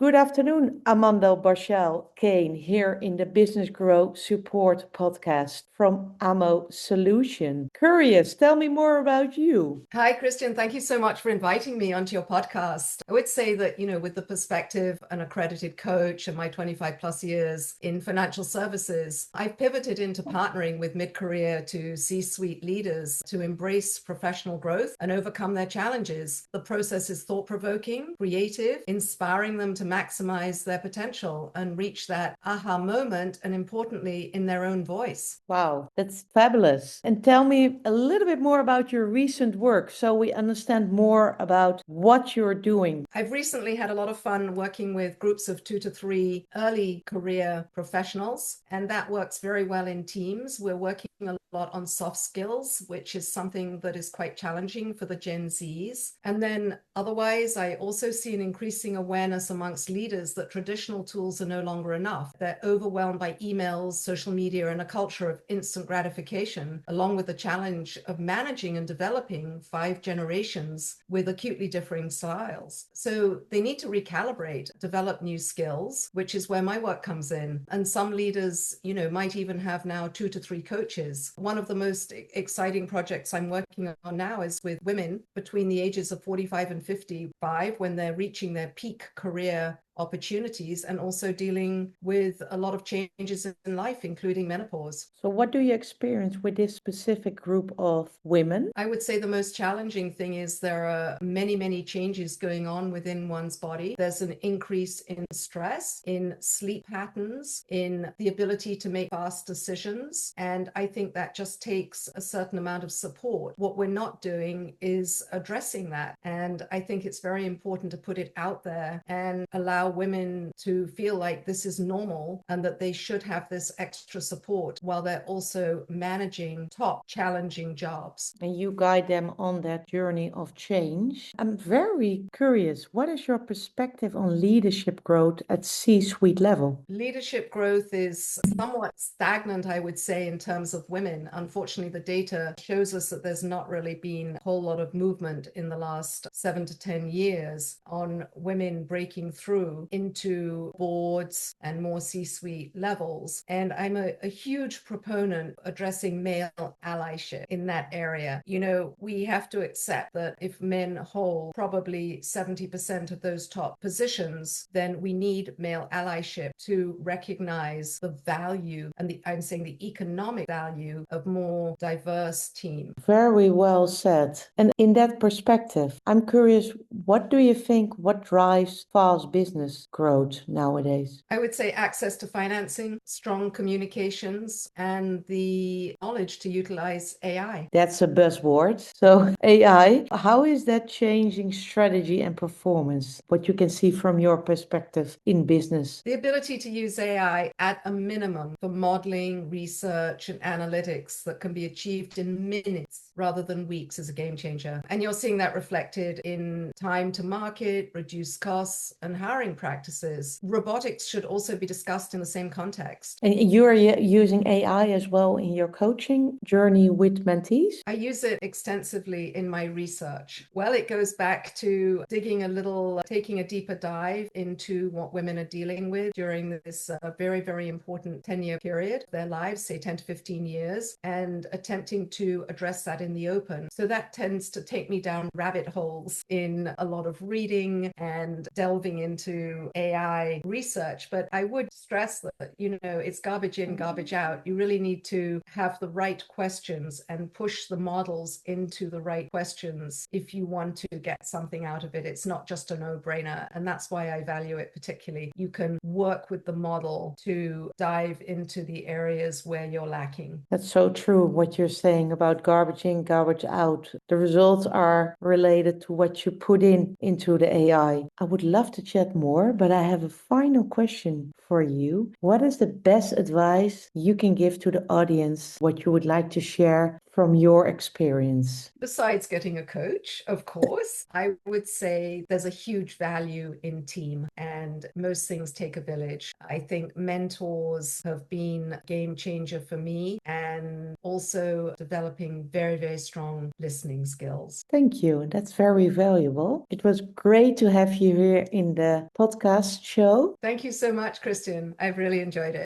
Good afternoon, Amanda Barshall Cain, here in the Business Grow Support podcast from Amo Solution. Curious, tell me more about you. Hi, Christian. Thank you so much for inviting me onto your podcast. I would say that, with the perspective an accredited coach and my 25 plus years in financial services, I've pivoted into partnering with mid-career to C-suite leaders to embrace professional growth and overcome their challenges. The process is thought-provoking, creative, inspiring them to maximize their potential and reach that aha moment, and importantly, in their own voice. Wow, that's fabulous. And tell me a little bit more about your recent work so we understand more about what you're doing. I've recently had a lot of fun working with groups of 2 to 3 early career professionals, and that works very well in teams. We're working a lot on soft skills, which is something that is quite challenging for the Gen Zs. And then otherwise, I also see an increasing awareness amongst leaders that traditional tools are no longer enough. They're overwhelmed by emails, social media, and a culture of instant gratification, along with the challenge of managing and developing 5 generations with acutely differing styles. So they need to recalibrate, develop new skills, which is where my work comes in. And some leaders, might even have now 2 to 3 coaches. One of the most exciting projects I'm working on now is with women between the ages of 45 and 55 when they're reaching their peak career opportunities and also dealing with a lot of changes in life, including menopause. So, what do you experience with this specific group of women? I would say the most challenging thing is there are many, many changes going on within one's body. There's an increase in stress, in sleep patterns, in the ability to make fast decisions. And I think that just takes a certain amount of support. What we're not doing is addressing that. And I think it's very important to put it out there and allow women to feel like this is normal and that they should have this extra support while they're also managing top challenging jobs. And you guide them on that journey of change. I'm very curious, what is your perspective on leadership growth at C-suite level? Leadership growth is somewhat stagnant, I would say, in terms of women. Unfortunately, the data shows us that there's not really been a whole lot of movement in the last 7 to 10 years on women breaking through into boards and more C-suite levels. And I'm a huge proponent addressing male allyship in that area. We have to accept that if men hold probably 70% of those top positions, then we need male allyship to recognize the value and I'm saying the economic value of more diverse teams. Very well said. And in that perspective, I'm curious, what do you think, what drives fast business growth nowadays? I would say access to financing, strong communications, and the knowledge to utilize AI. That's a buzzword. So AI, how is that changing strategy and performance? What you can see from your perspective in business? The ability to use AI at a minimum for modeling, research, and analytics that can be achieved in minutes rather than weeks is a game changer. And you're seeing that reflected in time to market, reduced costs, and hiring practices. Robotics should also be discussed in the same context. And you are using AI as well in your coaching journey with mentees? I use it extensively in my research. Well, it goes back to taking a deeper dive into what women are dealing with during this very, very important 10-year period of their lives, say 10 to 15 years, and attempting to address that in the open. So that tends to take me down rabbit holes in a lot of reading and delving into AI research. But I would stress that, it's garbage in, garbage out. You really need to have the right questions and push the models into the right questions if you want to get something out of it. It's not just a no-brainer. And that's why I value it particularly. You can work with the model to dive into the areas where you're lacking. That's so true what you're saying about garbage in, garbage out. The results are related to what you put into the AI. I would love to chat more, but I have a final question for you. What is the best advice you can give to the audience? What you would like to share from your experience? Besides getting a coach, of course, I would say there's a huge value in team, and most things take a village. I think mentors have been a game changer for me, and also developing very, very strong listening skills. Thank you. That's very valuable. It was great to have you here in the podcast show. Thank you so much, Christian. I've really enjoyed it.